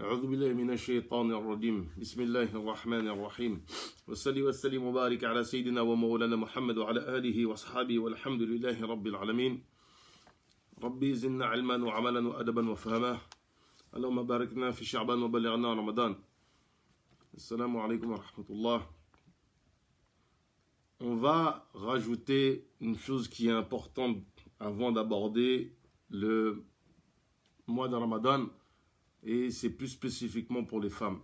أعوذ بالله من الشيطان الرجيم بسم الله الرحمن الرحيم والصلاة والسلام وبارك على سيدنا ومولانا محمد وعلى آله وأصحابه والحمد لله رب العالمين ربي زدنا علما وعملا وأدبا وفهما اللهم باركنا في شعبان وبلغنا رمضان. Assalamu alaikum wa rahmatullah. On va rajouter une chose qui est importante avant d'aborder le mois de Ramadan, et c'est plus spécifiquement pour les femmes.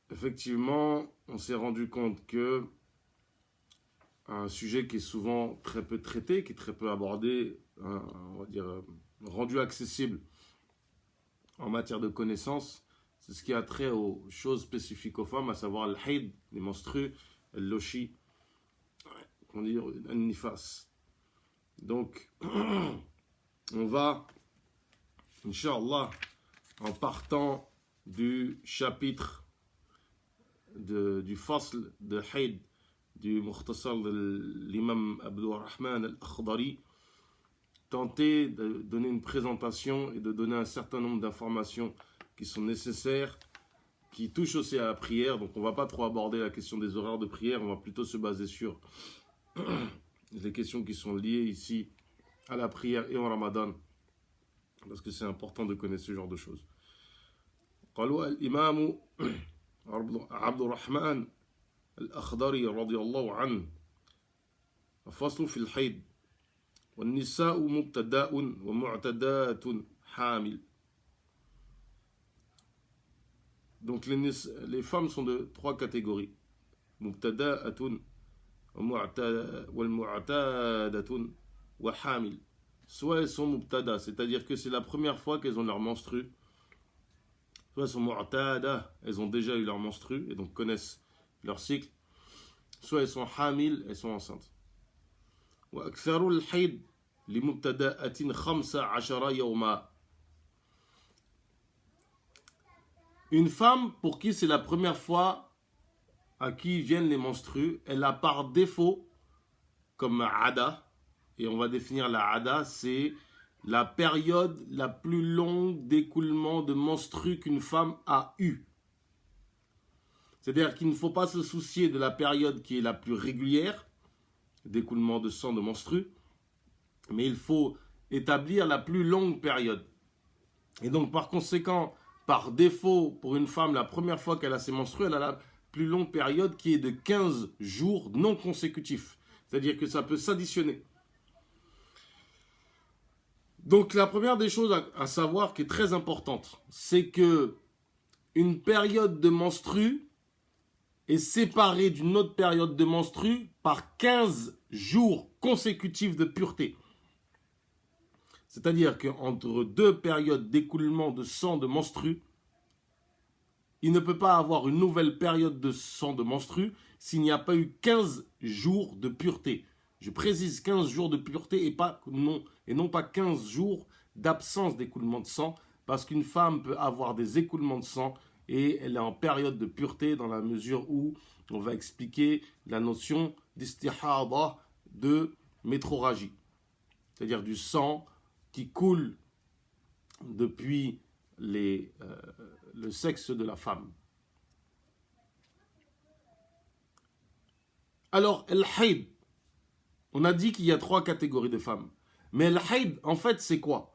Effectivement, on s'est rendu compte que un sujet qui est souvent très peu traité, qui est très peu abordé, on va dire rendu accessible en matière de connaissances, c'est ce qui a trait aux choses spécifiques aux femmes, à savoir le haid, les menstrues, le loshi, on dit le nifas. Donc, on va, Inch'Allah, en partant du chapitre du fasl de haid, du mukhtasar de l'imam Abdurrahman al-Akhdari, tenter de donner une présentation et de donner un certain nombre d'informations qui sont nécessaires, qui touchent aussi à la prière. Donc on ne va pas trop aborder la question des horaires de prière, on va plutôt se baser sur les questions qui sont liées ici à la prière et au Ramadan, parce que c'est important de connaître ce genre de choses. قالوا الإمام عبد الرحمن الأخضري رضي الله عنه فصل في الحيض والنساء مبتداء ومعتدات حامل. Donc les femmes sont de trois catégories. Mubtada'atun wal mu'tadatun wa hamil. Soit elles sont mubtada, c'est-à-dire que c'est la première fois qu'elles ont leur menstru. Soit elles sont mu'tada, elles ont déjà eu leur menstru et donc connaissent leur cycle. Soit elles sont hamil, elles sont enceintes. Wa aktharu al-hayd li mubtada'atin 15 yawma. Une femme pour qui c'est la première fois à qui viennent les menstrues, elle a par défaut comme ada, et on va définir la ada, c'est la période la plus longue d'écoulement de menstrues qu'une femme a eue. C'est-à-dire qu'il ne faut pas se soucier de la période qui est la plus régulière d'écoulement de sang de menstrues, mais il faut établir la plus longue période. Et donc par conséquent, par défaut, pour une femme, la première fois qu'elle a ses menstrues, elle a la plus longue période qui est de 15 jours non consécutifs. C'est-à-dire que ça peut s'additionner. Donc la première des choses à savoir qui est très importante, c'est que une période de menstrues est séparée d'une autre période de menstrues par 15 jours consécutifs de pureté. C'est-à-dire qu'entre deux périodes d'écoulement de sang de menstrues, il ne peut pas avoir une nouvelle période de sang de menstrues s'il n'y a pas eu 15 jours de pureté. Je précise 15 jours de pureté et non pas 15 jours d'absence d'écoulement de sang, parce qu'une femme peut avoir des écoulements de sang et elle est en période de pureté dans la mesure où on va expliquer la notion d'istihada, de métrorragie, c'est-à-dire du sang qui coule depuis le sexe de la femme. Alors, el haid, on a dit qu'il y a trois catégories de femmes. Mais el haid, en fait, c'est quoi?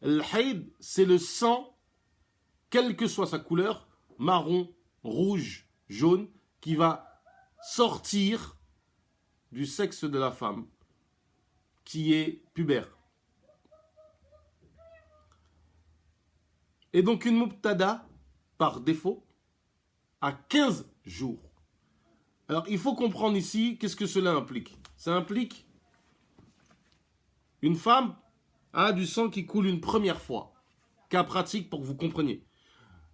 El haid, c'est le sang, quelle que soit sa couleur, marron, rouge, jaune, qui va sortir du sexe de la femme, qui est pubère. Et donc une mubtada, par défaut, à 15 jours. Alors il faut comprendre ici, qu'est-ce que cela implique? Ça implique une femme a du sang qui coule une première fois. Cas pratique pour que vous compreniez.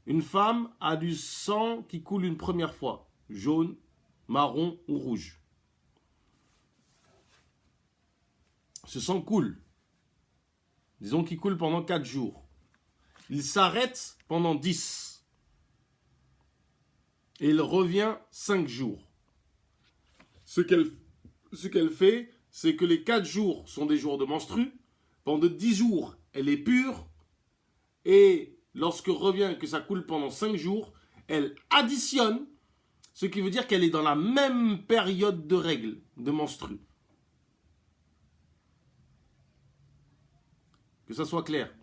Une femme a du sang qui coule une première fois. Jaune, marron ou rouge. Ce sang coule. Disons qu'il coule pendant 4 jours. Il s'arrête pendant 10. Et il revient 5 jours. Ce qu'elle fait, c'est que les 4 jours sont des jours de menstrues. Pendant 10 jours, elle est pure. et lorsque revient que ça coule pendant 5 jours, elle additionne, ce qui veut dire qu'elle est dans la même période de règles, de menstrues. Que ça soit clair.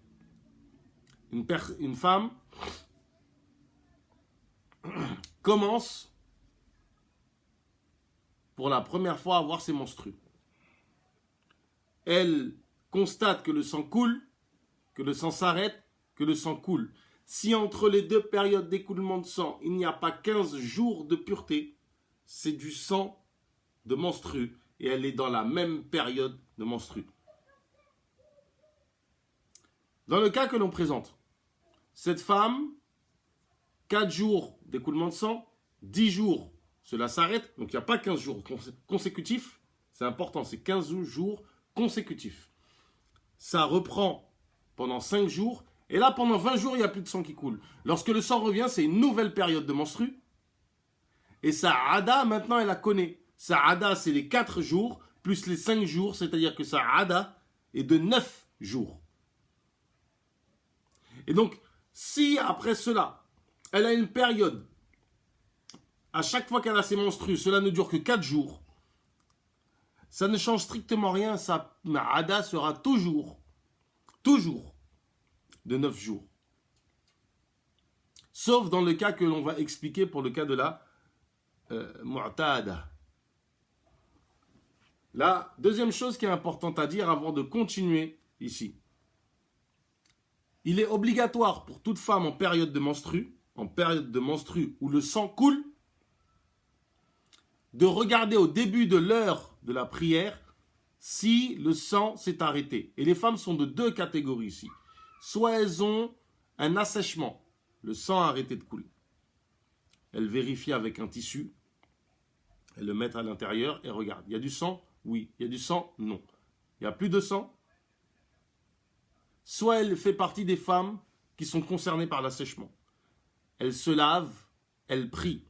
Une femme commence pour la première fois à voir ses menstrues. Elle constate que le sang coule, que le sang s'arrête, que le sang coule. Si entre les deux périodes d'écoulement de sang, il n'y a pas 15 jours de pureté, c'est du sang de menstrue et elle est dans la même période de menstrue. Dans le cas que l'on présente, cette femme, 4 jours d'écoulement de sang, 10 jours, cela s'arrête, donc il n'y a pas 15 jours consécutifs, c'est important, c'est 15 jours consécutifs. Ça reprend pendant 5 jours, et là pendant 20 jours, il n'y a plus de sang qui coule. Lorsque le sang revient, c'est une nouvelle période de menstrue, et sa ada, maintenant, elle la connaît. Sa ada, c'est les 4 jours, plus les 5 jours, c'est-à-dire que sa ada est de 9 jours. Et donc, si après cela, elle a une période, à chaque fois qu'elle a ses menstrues, cela ne dure que 4 jours, ça ne change strictement rien, sa ada sera toujours de 9 jours. Sauf dans le cas que l'on va expliquer pour le cas de la mu'tada. La deuxième chose qui est importante à dire avant de continuer ici. Il est obligatoire pour toute femme en période de menstrue où le sang coule, de regarder au début de l'heure de la prière si le sang s'est arrêté. Et les femmes sont de 2 catégories ici. Soit elles ont un assèchement, le sang a arrêté de couler. Elles vérifient avec un tissu, elles le mettent à l'intérieur et regardent. Il y a du sang? Oui. Il y a du sang? Non. Il n'y a plus de sang? Soit elle fait partie des femmes qui sont concernées par l'assèchement. Elle se lave, elle prie.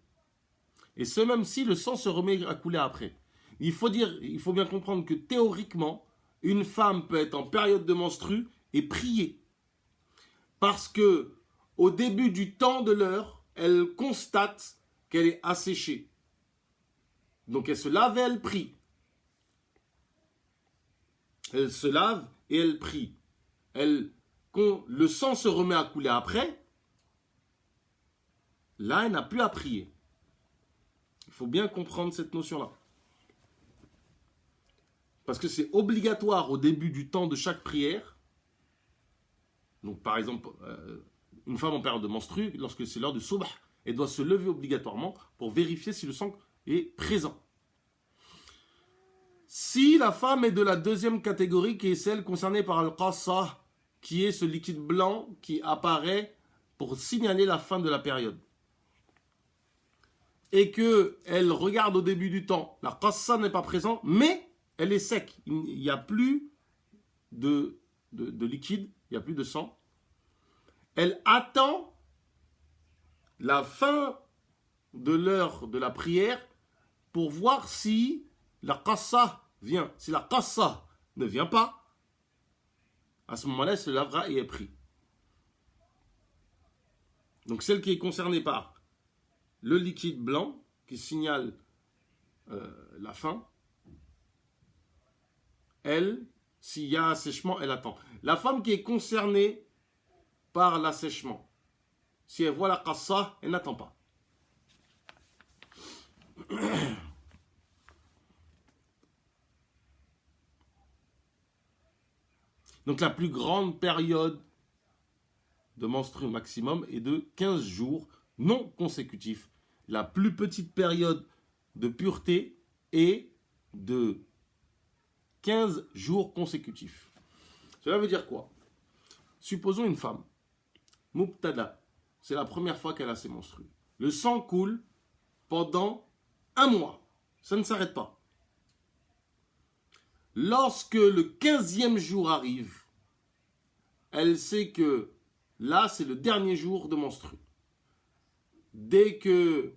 Et ce, même si le sang se remet à couler après. Il faut bien comprendre que théoriquement, une femme peut être en période de menstrue et prier. Parce que au début du temps de l'heure, elle constate qu'elle est asséchée. Donc elle se lave et elle prie. Elle se lave et elle prie. Le sang se remet à couler après. Là, elle n'a plus à prier. Il faut bien comprendre cette notion-là. Parce que c'est obligatoire au début du temps de chaque prière. Donc par exemple, une femme en période de menstrue, lorsque c'est l'heure du subh, elle doit se lever obligatoirement pour vérifier si le sang est présent. Si la femme est de la deuxième catégorie, qui est celle concernée par al-qassa, qui est ce liquide blanc qui apparaît pour signaler la fin de la période, et qu'elle regarde au début du temps, la qassa n'est pas présente, mais elle est sec, il n'y a plus de liquide, il n'y a plus de sang, elle attend la fin de l'heure de la prière pour voir si la qassa vient. Si la qassa ne vient pas, à ce moment-là, elle se lavera et est prise. Donc celle qui est concernée par le liquide blanc qui signale la fin, elle, s'il y a un assèchement, elle attend. La femme qui est concernée par l'assèchement, si elle voit la qassa, elle n'attend pas. Donc la plus grande période de menstrue maximum est de 15 jours non consécutifs. La plus petite période de pureté est de 15 jours consécutifs. Cela veut dire quoi? Supposons une femme, mubtada, c'est la première fois qu'elle a ses menstrues. Le sang coule pendant 1 mois. Ça ne s'arrête pas. Lorsque le 15e jour arrive, elle sait que là, c'est le dernier jour de menstrue. Dès que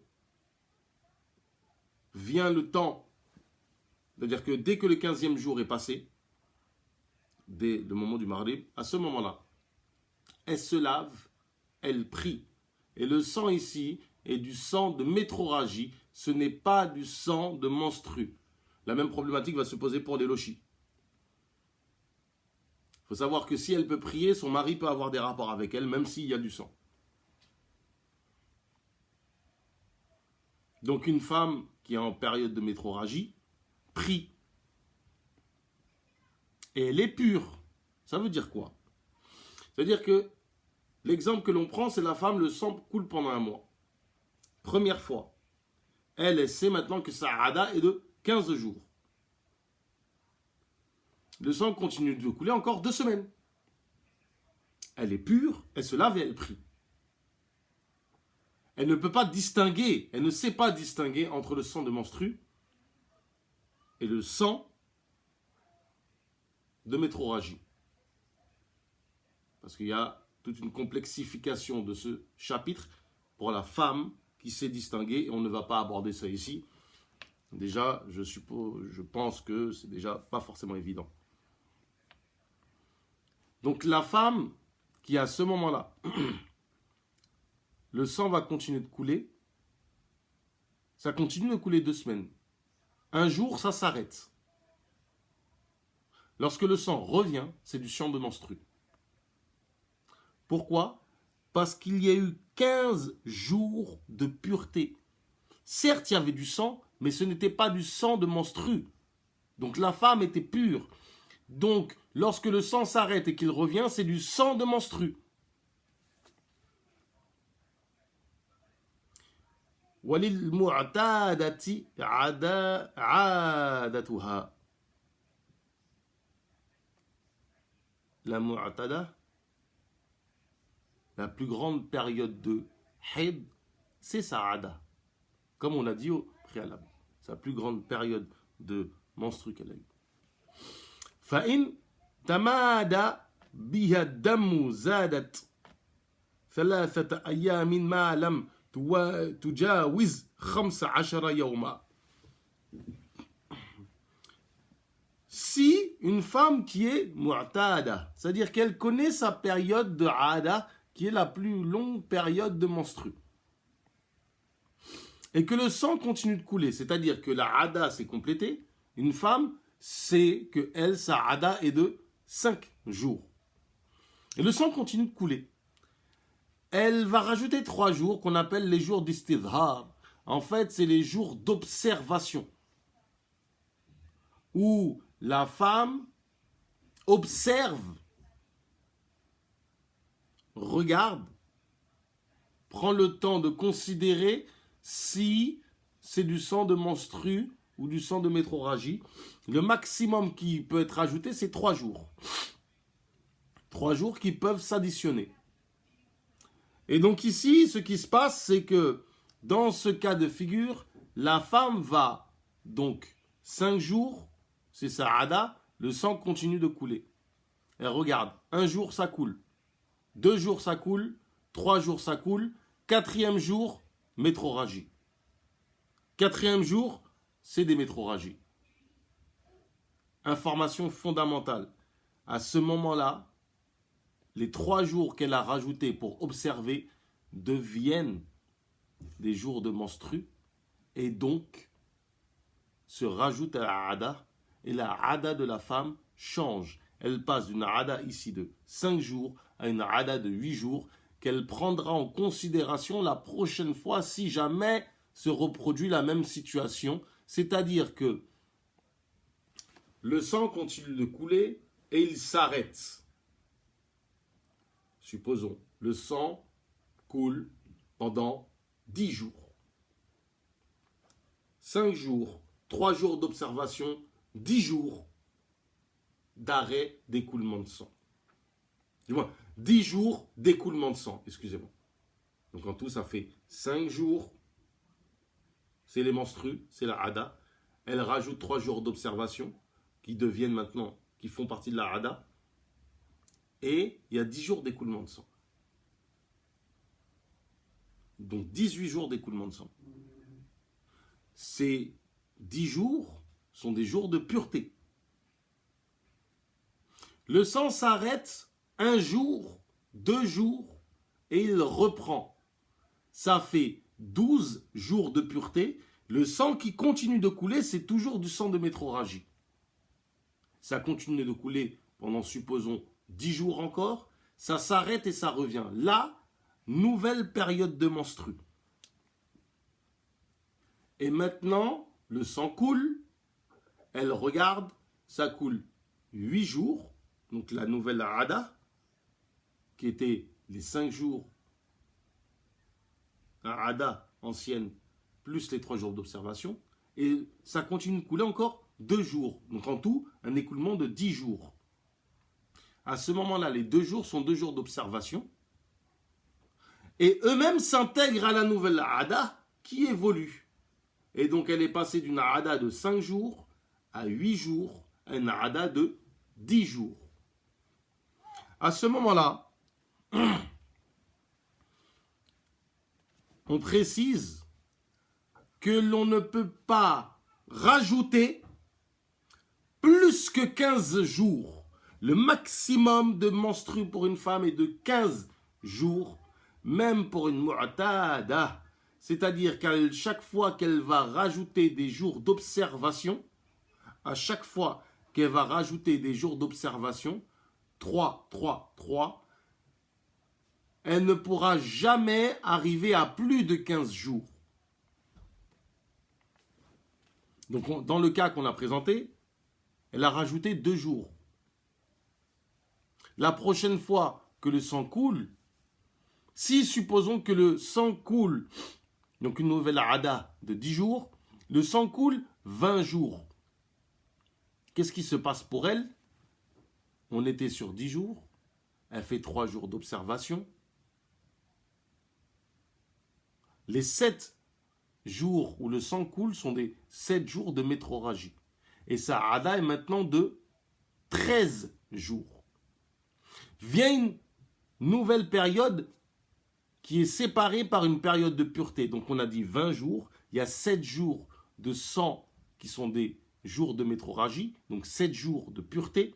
vient le temps, c'est-à-dire que dès que le 15e jour est passé, dès le moment du mardi, à ce moment-là, elle se lave, elle prie. Et le sang ici est du sang de métrorragie, ce n'est pas du sang de menstru. La même problématique va se poser pour les lochis. Il faut savoir que si elle peut prier, son mari peut avoir des rapports avec elle, même s'il y a du sang. Donc une femme qui est en période de métrorragie prie. Et elle est pure. Ça veut dire quoi? C'est-à-dire que l'exemple que l'on prend, c'est la femme, le sang coule pendant un mois. Première fois. Elle sait maintenant que sa ada est de 15 jours. Le sang continue de couler encore 2 semaines. Elle est pure, elle se lave et elle prie. Elle ne peut pas distinguer, elle ne sait pas distinguer entre le sang de menstru et le sang de métrorragie. Parce qu'il y a toute une complexification de ce chapitre pour la femme qui sait distinguer, et on ne va pas aborder ça ici. Déjà, je pense que c'est déjà pas forcément évident. Donc la femme qui à ce moment-là, le sang va continuer de couler, ça continue de couler 2 semaines. Un jour, ça s'arrête. Lorsque le sang revient, c'est du sang de menstru. Pourquoi? Parce qu'il y a eu 15 jours de pureté. Certes, il y avait du sang, mais ce n'était pas du sang de menstru. Donc la femme était pure. Donc, lorsque le sang s'arrête et qu'il revient, c'est du sang de menstru. وَلِلْمُعْتَادَةِ عَادَتُهَا. La mu'tada, la plus grande période de haid, c'est sa ada. Comme on l'a dit au préalable. Sa plus grande période de menstru qu'elle a eu. فَإِنْ تَمَادَ بِهَا الدَّمُّ زَادَتْ 3 أيام ما لم تجاوز 15 يوما. Si une femme qui est mu'tada, c'est-à-dire qu'elle connaît sa période de ada, qui est la plus longue période de menstru, et que le sang continue de couler, c'est-à-dire que la ada s'est complétée, une femme sait que elle, sa ada est de 5 jours. Et le sang continue de couler. Elle va rajouter 3 jours qu'on appelle les jours d'istidhar. En fait, c'est les jours d'observation, où la femme observe, regarde, prend le temps de considérer si c'est du sang de menstru ou du sang de métrorragie. Le maximum qui peut être ajouté, c'est 3 jours. 3 jours qui peuvent s'additionner. Et donc ici, ce qui se passe, c'est que dans ce cas de figure, la femme va donc 5 jours, c'est sa ada, le sang continue de couler. Elle regarde, 1 jour ça coule, 2 jours ça coule, 3 jours ça coule, 4e jour, métrorragie. 4e jour, c'est des métrorragies. Information fondamentale. À ce moment-là, les 3 jours qu'elle a rajoutés pour observer deviennent des jours de menstru et donc se rajoutent à la ada, et la ada de la femme change. Elle passe d'une ada ici de 5 jours à une ada de 8 jours qu'elle prendra en considération la prochaine fois si jamais se reproduit la même situation. C'est-à-dire que le sang continue de couler et il s'arrête. Supposons, le sang coule pendant 10 jours. 5 jours, 3 jours d'observation, 10 jours d'arrêt d'écoulement de sang. Du moins, 10 jours d'écoulement de sang, excusez-moi. Donc en tout, ça fait 5 jours, c'est les menstrues, c'est la ada. Elle rajoute 3 jours d'observation qui deviennent maintenant, qui font partie de la ada. Et il y a 10 jours d'écoulement de sang. Donc 18 jours d'écoulement de sang. Ces 10 jours sont des jours de pureté. Le sang s'arrête 1 jour 2 jours et il reprend. Ça fait 12 jours de pureté. Le sang qui continue de couler, c'est toujours du sang de métrorragie. Ça continue de couler pendant, supposons, 10 jours encore. Ça s'arrête et ça revient. Là, nouvelle période de menstru. Et maintenant, le sang coule. Elle regarde, ça coule 8 jours. Donc la nouvelle Ada, qui était les 5 jours, la Ada ancienne, plus les 3 jours d'observation. Et ça continue de couler encore 2 jours. Donc en tout, un écoulement de 10 jours. À ce moment-là, les 2 jours sont 2 jours d'observation. Et eux-mêmes s'intègrent à la nouvelle Ada qui évolue. Et donc elle est passée d'une Ada de 5 jours à 8 jours, à une Ada de 10 jours. À ce moment-là, on précise que l'on ne peut pas rajouter plus que 15 jours. Le maximum de menstru pour une femme est de 15 jours, même pour une mu'tada. C'est-à-dire qu'à chaque fois qu'elle va rajouter des jours d'observation, à chaque fois qu'elle va rajouter des jours d'observation, 3, elle ne pourra jamais arriver à plus de 15 jours. Donc, dans le cas qu'on a présenté, elle a rajouté 2 jours. La prochaine fois que le sang coule, si supposons que le sang coule, donc une nouvelle Ada de 10 jours, le sang coule 20 jours. Qu'est-ce qui se passe pour elle? On était sur 10 jours, elle fait 3 jours d'observation. Les 7 jours où le sang coule sont des 7 jours de métrorragie. Et sa Ada est maintenant de 13 jours. Vient une nouvelle période qui est séparée par une période de pureté. Donc on a dit 20 jours, il y a 7 jours de sang qui sont des jours de métrorragie, donc 7 jours de pureté.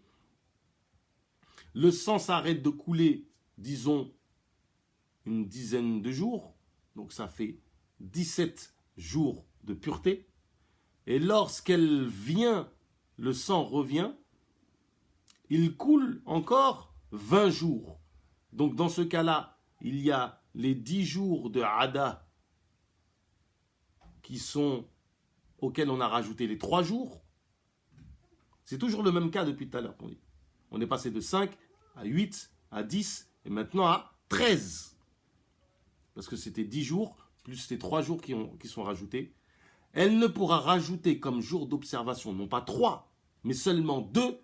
Le sang s'arrête de couler, disons, une dizaine de jours, donc ça fait 17 jours de pureté. Et lorsqu'elle vient, le sang revient, il coule encore 20 jours. Donc dans ce cas-là, il y a les 10 jours de Ada auxquels on a rajouté les 3 jours. C'est toujours le même cas depuis tout à l'heure. On est passé de 5 à 8, à 10 et maintenant à 13. Parce que c'était 10 jours plus les 3 jours qui sont rajoutés. Elle ne pourra rajouter comme jour d'observation, non pas 3, mais seulement 2,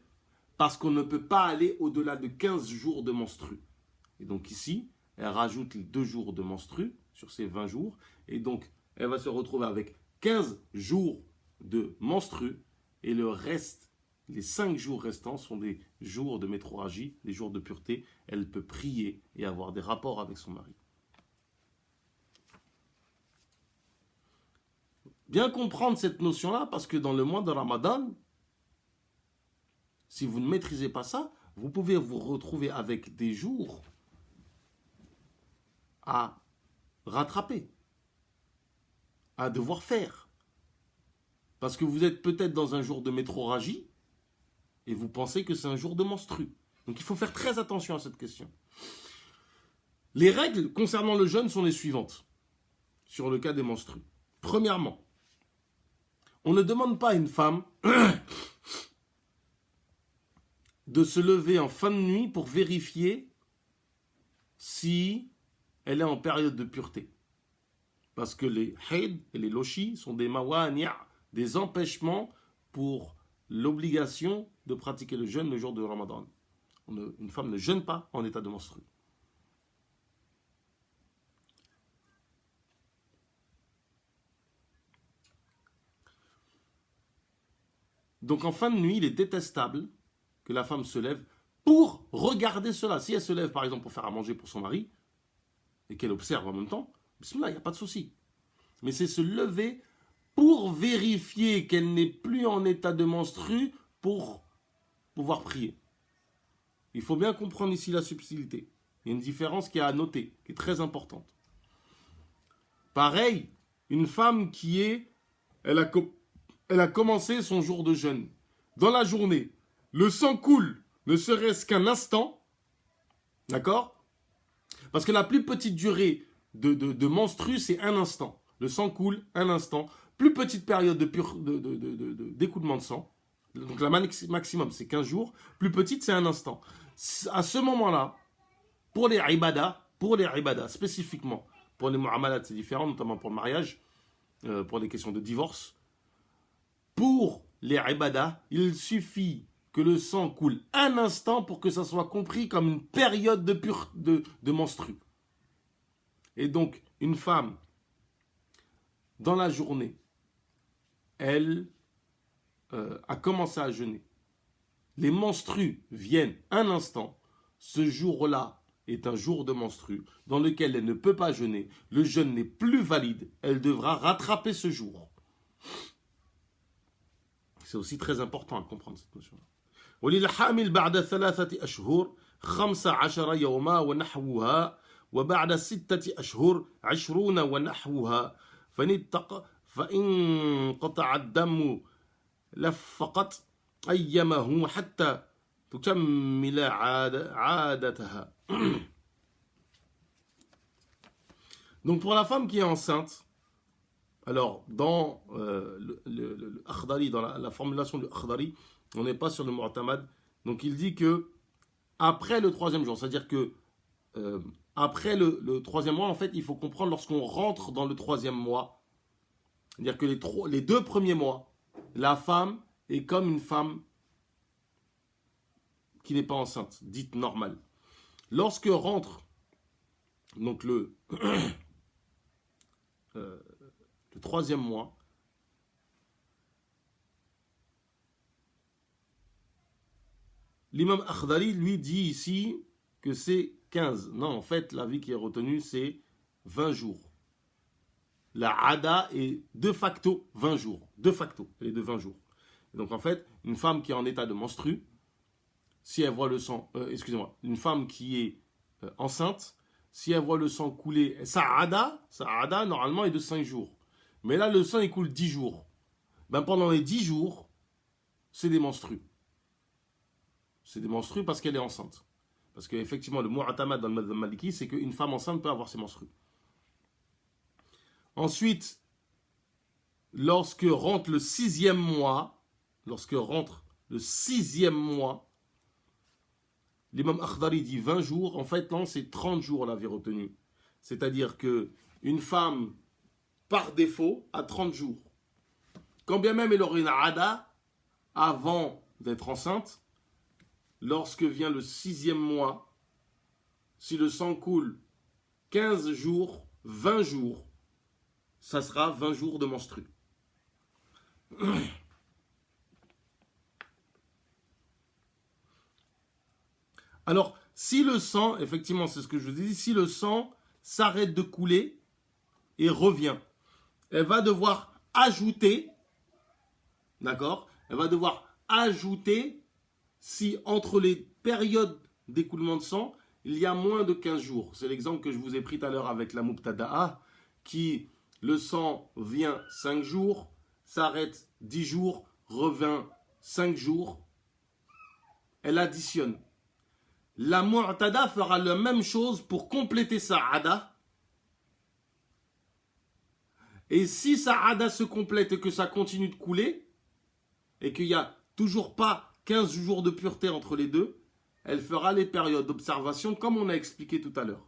parce qu'on ne peut pas aller au-delà de 15 jours de menstru. Et donc ici, elle rajoute les 2 jours de menstru sur ces 20 jours. Et donc, elle va se retrouver avec 15 jours de menstru. Et le reste, les 5 jours restants sont des jours de métrorragie, des jours de pureté. Elle peut prier et avoir des rapports avec son mari. Bien comprendre cette notion-là, parce que dans le mois de Ramadan, si vous ne maîtrisez pas ça, vous pouvez vous retrouver avec des jours à rattraper, à devoir faire. Parce que vous êtes peut-être dans un jour de métrorragie et vous pensez que c'est un jour de menstru. Donc il faut faire très attention à cette question. Les règles concernant le jeûne sont les suivantes, sur le cas des menstrues. Premièrement, on ne demande pas à une femme de se lever en fin de nuit pour vérifier si elle est en période de pureté. Parce que les haid et les loshi sont des mawani'a, des empêchements pour l'obligation de pratiquer le jeûne le jour de Ramadan. Une femme ne jeûne pas en état de menstru. Donc en fin de nuit, il est détestable que la femme se lève pour regarder cela. Si elle se lève par exemple pour faire à manger pour son mari et qu'elle observe en même temps, bismillah, il n'y a pas de souci. Mais c'est se lever pour vérifier qu'elle n'est plus en état de menstru pour pouvoir prier. Il faut bien comprendre ici la subtilité. Il y a une différence qui est à noter, qui est très importante. Pareil, une femme elle a commencé son jour de jeûne. Dans la journée, le sang coule, ne serait-ce qu'un instant, d'accord? Parce que la plus petite durée de menstru, c'est un instant. Le sang coule, un instant. Plus petite période d'écoulement de sang, donc la maximum, c'est 15 jours. Plus petite, c'est un instant. À ce moment-là, pour les ibadas, spécifiquement, pour les mu'amalat, c'est différent, notamment pour le mariage, pour les questions de divorce. Pour les ibadas, il suffit que le sang coule un instant pour que ça soit compris comme une période de menstru. Et donc, une femme, dans la journée, elle a commencé à jeûner. Les menstrues viennent un instant. Ce jour-là est un jour de menstru dans lequel elle ne peut pas jeûner. Le jeûne n'est plus valide. Elle devra rattraper ce jour. C'est aussi très important à comprendre cette notion-là. وللحامل بعد 3 أشهر 15 يوما ونحوها وبعد 6 أشهر 20 ونحوها فإن قطع الدم لفقت أيامه حتى تكمل عادتها. Donc pour la femme qui est enceinte, alors dans le Akhdari, dans la formulation du Akhdari, on n'est pas sur le Mu'tamad. Donc il dit que après le 3e jour, c'est-à-dire que après le 3e mois, en fait, il faut comprendre lorsqu'on rentre dans le 3e mois, c'est-à-dire que les 2 premiers mois, la femme est comme une femme qui n'est pas enceinte, dite normale. Lorsque rentre donc le 3e mois, l'imam Akhdari lui dit ici que c'est 15. Non, en fait, l'avis qui est retenu, c'est 20 jours. La Ada est de facto 20 jours. De facto, elle est de 20 jours. Et donc, en fait, une femme qui est en état de menstru, si elle voit le sang, une femme qui est enceinte, si elle voit le sang couler, sa Ada, normalement, est de 5 jours. Mais là, le sang, il coule 10 jours. Ben, pendant les 10 jours, c'est des menstrues. C'est des menstrues parce qu'elle est enceinte. Parce qu'effectivement, le mu'tamad dans le madhhab maliki, c'est qu'une femme enceinte peut avoir ses menstrues. Ensuite, lorsque rentre le 6e mois, l'imam Akhdari dit 20 jours. En fait, non, c'est 30 jours l'avis retenu. C'est-à-dire qu'une femme, par défaut, a 30 jours. Quand bien même elle aurait une ada avant d'être enceinte, lorsque vient le 6e mois, si le sang coule 15 jours, 20 jours, ça sera 20 jours de menstru. Alors, si le sang, effectivement, c'est ce que je vous ai dit, si le sang s'arrête de couler et revient, elle va devoir ajouter, d'accord? Elle va devoir ajouter si entre les périodes d'écoulement de sang, il y a moins de 15 jours. C'est l'exemple que je vous ai pris tout à l'heure avec la Mubtada'a, qui le sang vient 5 jours, s'arrête 10 jours, revient 5 jours, elle additionne. La Mu'tada fera la même chose pour compléter sa Ada. Et si sa Ada se complète et que ça continue de couler, et qu'il n'y a toujours pas 15 jours de pureté entre les deux, elle fera les périodes d'observation comme on a expliqué tout à l'heure.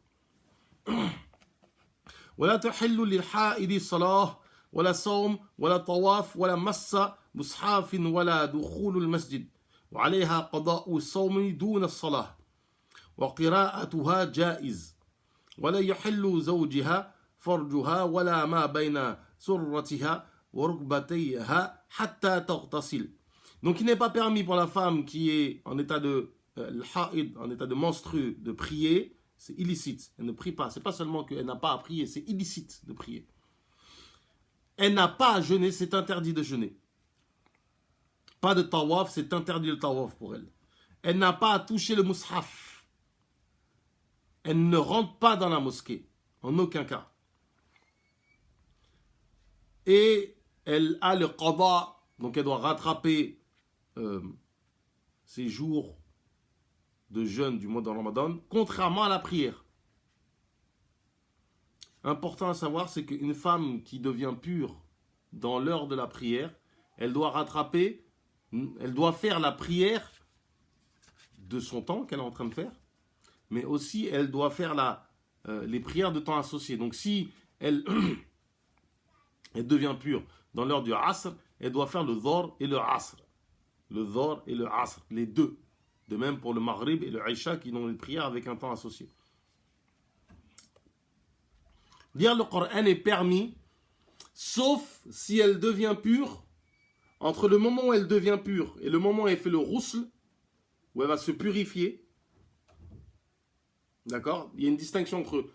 ولا تحل للحائض صلاة ولا صوم ولا طواف ولا مس مصحف ولا دخول المسجد وعليها قضاء الصوم دون الصلاة وقراءتها جائز ولا يحل زوجها فرجها ولا ما بين سرتها وركبتيها حتى تغتسل. Donc il n'est pas permis pour la femme qui est en état de en état de menstru de prier, c'est illicite, elle ne prie pas, c'est pas seulement qu'elle n'a pas à prier, c'est illicite de prier. Elle n'a pas à jeûner, c'est interdit de jeûner. Pas de tawaf, c'est interdit le tawaf pour elle. Elle n'a pas à toucher le mushaf. elle ne rentre pas dans la mosquée, en aucun cas. Et elle a le qada, donc elle doit rattraper ses jours de jeûne du mois de Ramadan, contrairement à la prière. Important à savoir, c'est qu'une femme qui devient pure dans l'heure de la prière, elle doit faire la prière de son temps qu'elle est en train de faire, mais aussi elle doit faire les prières de temps associées. Donc si elle, elle devient pure dans l'heure du Asr, elle doit faire le Dhor et le Asr. Le Dhor et le Asr, les deux. De même pour le Maghrib et le Aïcha qui ont les prières avec un temps associé. Lire le Coran est permis, sauf si elle devient pure, entre le moment où elle devient pure et le moment où elle fait le rousl, où elle va se purifier. D'accord? Il y a une distinction entre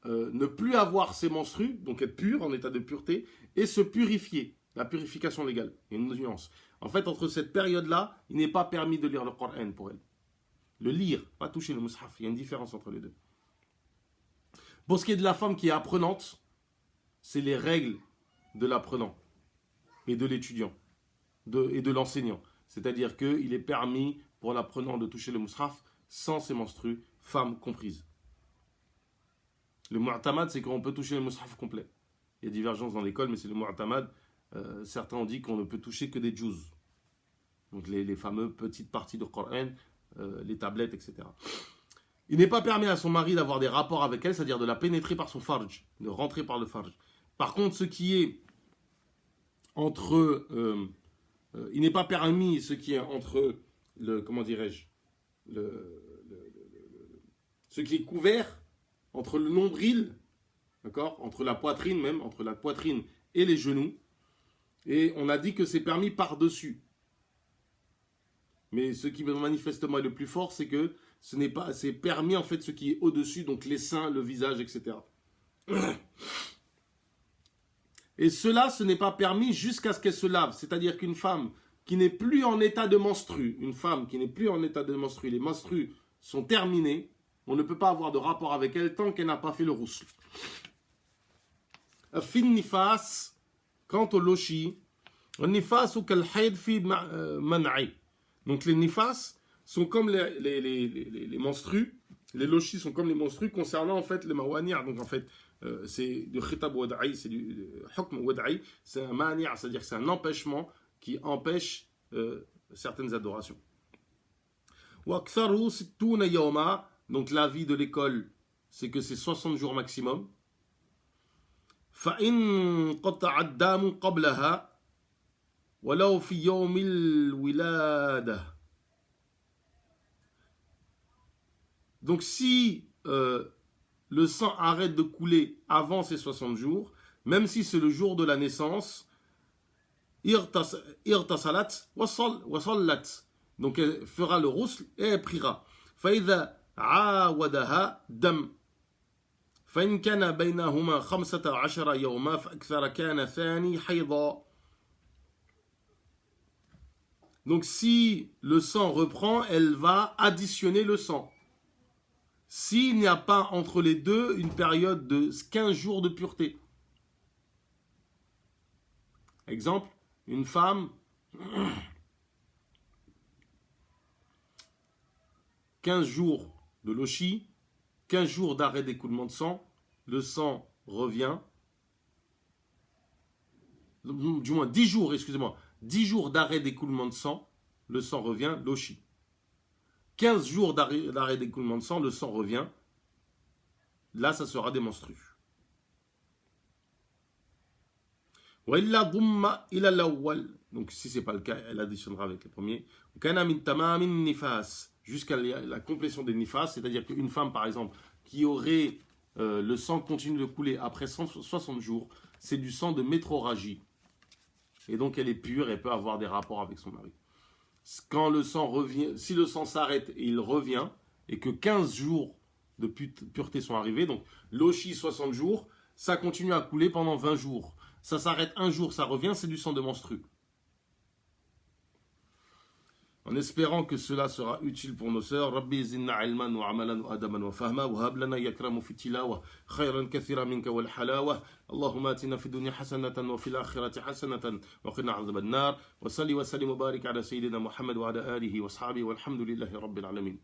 ne plus avoir ses menstrues, donc être pure, en état de pureté, et se purifier, la purification légale. Il y a une nuance. En fait, entre cette période-là, il n'est pas permis de lire le Coran pour elle. Le lire, pas toucher le mushaf. Il y a une différence entre les deux. Pour ce qui est de la femme qui est apprenante, c'est les règles de l'apprenant et de l'étudiant et de l'enseignant. C'est-à-dire qu'il est permis pour l'apprenant de toucher le mushaf sans ses menstrues, femmes comprises. Le mu'tamad, c'est qu'on peut toucher le mushaf complet. Il y a divergence dans l'école, mais c'est le mu'tamad. Certains ont dit qu'on ne peut toucher que des juz. Donc les fameuses petites parties de Coran, les tablettes, etc. Il n'est pas permis à son mari d'avoir des rapports avec elle, c'est-à-dire de la pénétrer par son farj, de rentrer par le farj. Par contre, ce qui est entre... il n'est pas permis ce qui est entre comment dirais-je, ce qui est couvert entre le nombril, d'accord, entre la poitrine même, entre la poitrine et les genoux. Et on a dit que c'est permis par-dessus. Mais ce qui manifestement est le plus fort, c'est que c'est permis en fait ce qui est au-dessus, donc les seins, le visage, etc. Et cela, ce n'est pas permis jusqu'à ce qu'elle se lave. C'est-à-dire qu'une femme qui n'est plus en état de menstru, les menstrues sont terminées, on ne peut pas avoir de rapport avec elle tant qu'elle n'a pas fait le rousl. Fin nifas, quant au lochi, nifas ou kal hayd fi man'i. Donc les nifas sont comme les menstrues, les lochis sont comme les menstrues concernant en fait les mawani'. Donc en fait c'est du khitab wada'i, c'est du hukm wada'i, c'est un mani', c'est-à-dire que c'est un empêchement qui empêche certaines adorations. Wa aktharu sittuna yawma, donc l'avis de l'école c'est que c'est 60 jours maximum. Fa in qata'a ad-dam qablaha ولو في يوم الولادة. Donc si le sang arrête de couler avant ces 60 jours, même si c'est le jour de la naissance, irtasalat wasallat. Donc elle fera le rousl et elle priera. فإذا عاودها دم فإن كان بينهما 15 يوما فأكثر كان ثاني حيضا. Donc si le sang reprend, elle va additionner le sang. S'il n'y a pas entre les deux une période de 15 jours de pureté. Exemple, une femme, 15 jours de lochi, 15 jours d'arrêt d'écoulement de sang, le sang revient, du moins 10 jours, excusez-moi, 10 jours d'arrêt d'écoulement de sang, le sang revient, lochi. 15 jours d'arrêt d'écoulement de sang, le sang revient. Là, ça sera des menstrues. Donc, si ce n'est pas le cas, elle additionnera avec les premiers. Jusqu'à la complétion des nifas, c'est-à-dire qu'une femme, par exemple, qui aurait le sang continue de couler après 60 jours, c'est du sang de métroragie. Et donc, elle est pure, elle peut avoir des rapports avec son mari. Quand le sang revient, si le sang s'arrête et il revient, et que 15 jours de pureté sont arrivés, donc l'oshi 60 jours, ça continue à couler pendant 20 jours. Ça s'arrête un jour, ça revient, c'est du sang de menstru. en espérant que cela sera utile pour nos sœurs. Rabbi zinna ilman wa amalan wa adaman wa fahma wa hab lana yakramu fi tilawa khayran kathira minka wal halawa. Allahumma atina fi dunya hasanatan wa fil akhirati hasanatan wa qina adhaban nar. Wa salli wa sallim wa barik ala sayyidina Muhammad wa ala alihi wa ashabihi walhamdulillahi rabbil alamin.